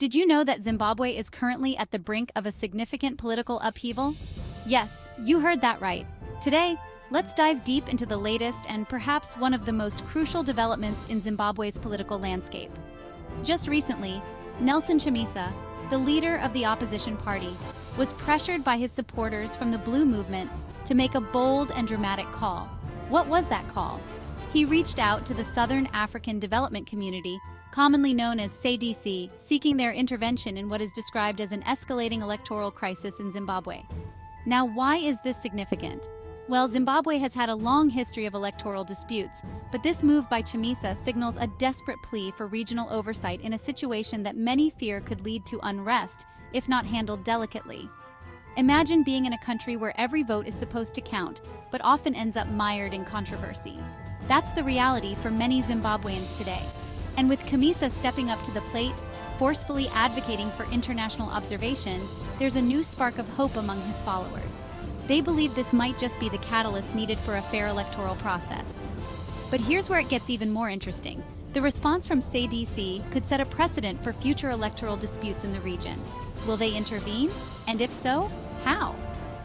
Did you know that Zimbabwe is currently at the brink of a significant political upheaval? Yes, you heard that right. Today, let's dive deep into the latest and perhaps one of the most crucial developments in Zimbabwe's political landscape. Just recently, Nelson Chamisa, the leader of the opposition party, was pressured by his supporters from the Blue Movement to make a bold and dramatic call. What was that call? He reached out to the Southern African Development Community, commonly known as Sadc, seeking their intervention in what is described as an escalating electoral crisis in Zimbabwe. Now, why is this significant? Well, Zimbabwe has had a long history of electoral disputes, but this move by Chamisa signals a desperate plea for regional oversight in a situation that many fear could lead to unrest, if not handled delicately. Imagine being in a country where every vote is supposed to count, but often ends up mired in controversy. That's the reality for many Zimbabweans today. And with Chamisa stepping up to the plate, forcefully advocating for international observation, there's a new spark of hope among his followers. They believe this might just be the catalyst needed for a fair electoral process. But here's where it gets even more interesting. The response from Sadc could set a precedent for future electoral disputes in the region. Will they intervene? And if so, how?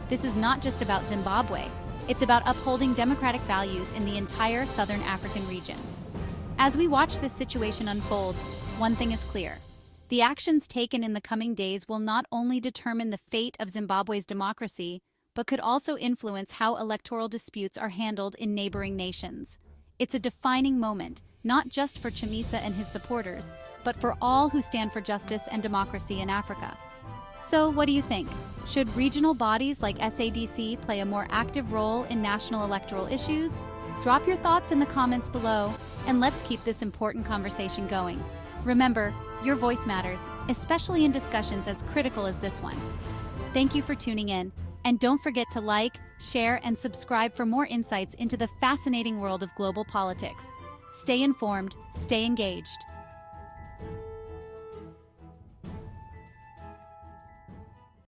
This is not just about Zimbabwe. It's about upholding democratic values in the entire Southern African region. As we watch this situation unfold, one thing is clear. The actions taken in the coming days will not only determine the fate of Zimbabwe's democracy, but could also influence how electoral disputes are handled in neighboring nations. It's a defining moment, not just for Chamisa and his supporters, but for all who stand for justice and democracy in Africa. So, what do you think? Should regional bodies like SADC play a more active role in national electoral issues? Drop your thoughts in the comments below, and let's keep this important conversation going. Remember, your voice matters, especially in discussions as critical as this one. Thank you for tuning in, and don't forget to like, share, and subscribe for more insights into the fascinating world of global politics. Stay informed, stay engaged.